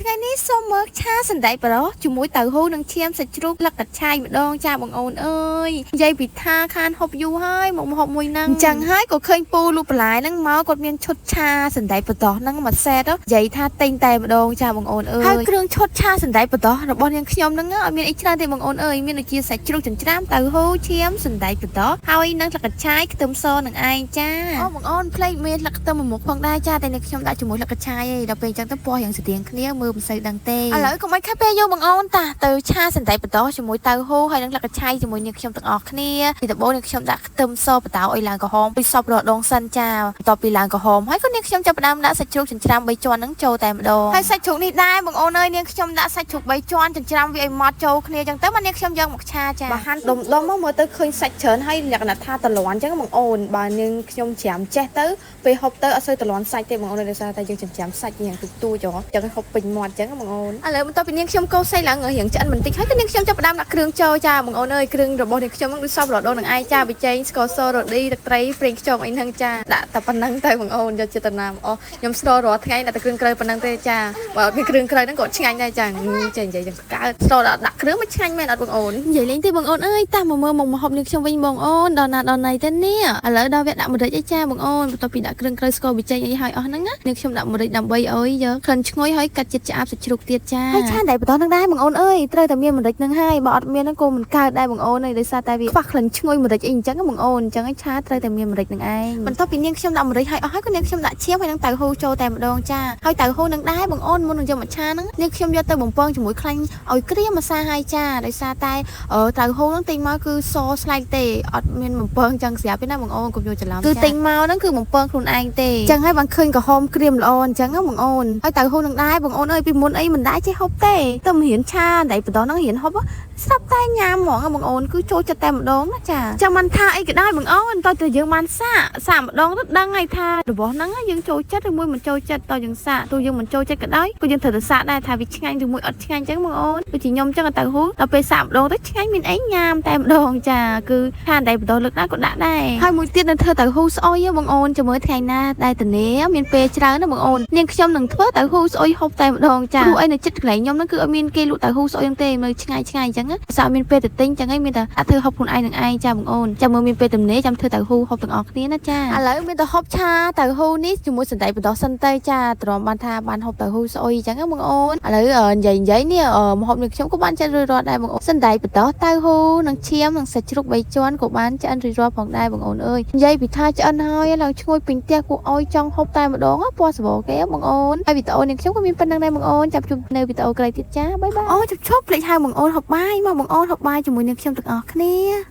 ថ្ងៃនេះសូមមើលឆាសណ្តែកប្រុសជាមួយតៅហ៊ូនិងឈាមសាច់ជ្រូកលឹកកាត់ឆាយម្ដងចាបងអូនអើយនិយាយពីថាខានហូបយូរហើយមកហូបមួយហ្នឹងអញ្ចឹងហើយក៏ឃើញពូលូបន្លែហ្នឹងមកគាត់មានឈុតឆាសណ្តែកប្រុសហ្នឹងមួយសេតនិយាយថាទិញតែម្ដងចាបងអូនអើយហើយគ្រឿងឈុតឆាសណ្តែកប្រុសរបស់នាងខ្ញុំហ្នឹងអត់មានអីច្រើនទេបងអូនអើយមានដូចជាសាច់ជ្រូកចិញ្ច្រាំតៅហ៊ូឈាមសណ្តែកប្រុសហើយនឹងលឹកកាត់ឆាយខ្ទឹមសនឹងឯងចាអូបងអូនភ្លេចមានលឹកខ្ទឹមមួយមុខផងដែរចាតែនាងខ្ញុំដាក់ជាមួយលឹកកាត់ឆាយឯងដល់ពេលអញ្ចឹងទៅពណ៌យ៉ាងស្តៀងគ្នាមើលមិនសូវដឹងទេឥឡូវកុំឲ្យខាត់ពេលយកបងអូនតាទៅឆាសណ្តែកប្រុសជាមួយតៅហ៊ូហើយនឹងលឹកកាត់ឆាយជាមួយនាងខ្ញុំទាំងអស់គ្នាពីដំបូងនាងខ្ញុំដាក់ខ្ទឹមសបតៅឲ្យឡើងក្រហមពីសពរដងសិនចាបន្ទាប់ពីឡើងក្រហមហើយក៏នាងខ្ញុំចាប់ផ្ដើមដាក់សាច់ជ្រូកចិញ្ច្រាំ3ជាន់ហ្នឹងចូលតែម្ដងហើយសាច់ជ្រូកនេះដែរបងអូនអើយនាងខ្ញុំដាក់សាច់ជ្រូក3ជាន់ចិញ្ច្រាំវាឲ្យម៉ត់ចូលគ្នាអញ្ចឹងទៅមកនាងខ្ញុំយកមកឆាចាបើហាន់ដុំមកមើលទៅឃើញសាច់ច្រើនហើយលក្ខណៈថាតលាន់អញ្ចឹងបងអូនបើនាងខ្ញុំច្រាំចេះទៅពេលហូបទៅអត់សូវតលាន់សាច់ទេបងអូនដោយសារតែយើងចិញ្ច្រាំសាច់យ៉ាងទូចហ៎អញ្ចឹងហូបពេញមាត់អញ្ចឹងបងអូនឥឡូវបន្ទាប់ពីនាងខ្ញុំកូរសាច់ឡើងរៀងឆ្អិនបន្តិចហើយក៏នាងខ្ញុំចាប់ផ្ដើមដាក់គ្រឿងចូលចាបងអូនអើយគ្រឿងរបស់នាងខ្ញុំហ្នឹងដូចសពរដូវនឹងឯងចាប៊ីចេងស្ករសរ៉ូឌីទឹកត្រីប្រេងខ្យងអីហ្នឹងចាដាក់តែប៉ុណ្្នឹងទៅបងអូនយកចិត្តទៅណាមអូខ្ញុំស្រូរាល់ថ្ងៃដាក់តែគ្រឿងក្រៅប៉ុណ្្នឹងទេចាបើអត់មានគ្រឿងក្រៅហ្នឹងក៏ឆ្ងាញ់ដែរចាចេះនិយាយចឹងកើតស្រូដាក់គ្រឿងមិនឆ្ងាញ់មែនអត់បងអូននិយាយលេងទេបងអូនអើយតាមមកមើលមកហូបនាងខ្ញុំវិញបងអូនដល់ណាដល់ណៃទៅនេះឥឡូវដល់វគ្គដាក់ម្រេចអីចាបងអូនបន្ទាប់ពីដាក់គ្រឿងក្រៅស្ករប៊ីចេងអីហើយអស់ហ្នឹងណានាងខ្ញុំដាក់ម្រេចដើម្បីឲ្យយកក្លិនឈ្ងុយហើយកាត់ជាតិឆ្អាបសាច់ជ្រូកទៀតចាហើយឆាតែបន្តហ្នឹងដែរបងអូនអើយត្រូវតែមានម្រេចហ្នឹងហើយបើអត់មានហ្នឹងក៏មិនកើតដែរបងអូនហើយដោយសារតែវាខ្វះក្លិនឈ្ងុយម្រេចអីអញ្ចឹងបងអូនអញ្ចឹងឆាត្រូវតែមានម្រេចហ្នឹងឯងបន្ទាប់ពីនាងខ្ញុំដាក់ម្រេចហើយអស់ហើយក៏នាងខ្ញុំដាក់ឈាមហើយនឹងតៅហ៊ូចូលតែម្ដងចាហើយតៅហ៊ូនឹងដែរបងអូនមុននឹងយកមកឆាហ្នឹងនាងខ្ញុំយកទៅបំពងជាមួយខ្លាញ់ឲ្យក្រៀមម្សៅហើយចាដោយសារតែតៅហ៊ូហ្នឹងទិញមកគឺសស្លែកទេអត់មានបំពងចឹងស្រាប់ទេណាបងអូនកុំយកច្រឡំគឺទិញមកហ្នឹងគឺបំពងខ្លួនឯងទេអញ្ចឹងហើយបានឃើញក្រហមក្រៀមល្អអញ្ចឹងបងអូនហើយតៅហ៊ូនឹងដែរបងអូនអើយពីមុនអីមិនដែរចេះហូបទេទៅរៀនឆាតែបន្តហ្នឹងរៀនហូបស្រាប់តែញ៉ាំហ្មងបងអូនគឺចូលចិត្តតែម្ដងណាចាចាំមិនថាអីក៏ដោយបងអូនតើទៅយើងបានសាកម្ដងទៅដឹងហើយថារបស់ហ្នឹងយើងចូលចិត្តឬមួយមិនចូលចិត្តតើយើងសាកទោះយើងមិនចូលចិត្តក៏ដោយក៏យើងត្រូវទៅសាកដែរថាវាឆ្ងាញ់ឬមួយអត់ឆ្ងាញ់អញ្ចឹងបងអូនដូចជាខ្ញុំអញ្ចឹងទៅហ៊ូដល់ពេលសាកម្ដងទៅឆ្ងាញ់មានអីញ៉ាំតែម្ដងចាគឺថាតែបន្តលើកណាក៏ដាក់ដែរហើយមួយទៀតនៅធ្វើទៅហ៊ូស្អុយបងអូនចាំមើលថ្ងៃណាដែរតនេមានពេលច្រើនណាបងអូននាងខ្ញុំនឹងធ្វើទៅហ៊ូស្អុយហូបតែម្ដងចាព្រោះអីនៅចិត្តកន្លែងខ្ញុំហ្នឹងគឺអត់មានគេលក់ទៅហ៊ូស្អុយទេមើលឆ្ងាយអញ្ចឹងសាមានពេលទៅទិញអញ្ចឹងឯងមានតែដាក់ធ្វើហូបខ្លួនឯងនឹងឯងចាបងអូនចាំមើលមានពេលទំនេរចាំធ្វើទៅហ៊ូហូបទាំងអស់គ្នាណាចាឥឡូវមានតែហូបឆាទៅហ៊ូនេះជាមួយសណ្តែកបន្តសិនទៅចាទ្រាំបានថាបានហូបទៅហ៊ូស្អុយអញ្ចឹងបងអូនឥឡូវនិយាយនេះមកហូបនេះខ្ញុំក៏បានចិត្តរួចរាល់ដែរបងអូនសណ្តែកបន្តទៅហ៊ូនិងឈាមនិងសាច់ជ្រូក3ជាន់ក៏បានឆ្អិនរួចរាល់ផងដែរបងអូនអើយនិយាយពីថាឆ្អិនហើយឡើងឈ្ងុយពេញផ្ទះគួរឲ្យចង់ហូបតែម្ដងពណ៌សបោគេបងអូនហើយវីដេអូនេះខ្ញុំក៏មានប៉ុណ្្នឹងដែរបងអូនចាប់ជួបនៅវីដេអូក្រោយទៀតចាបាយបាយអូជប់ភ្លេចហៅបងអូនហូបបាយមកបងអូនហូបបាយជាមួយនឹងខ្ញុំទាំងអស់គ្នា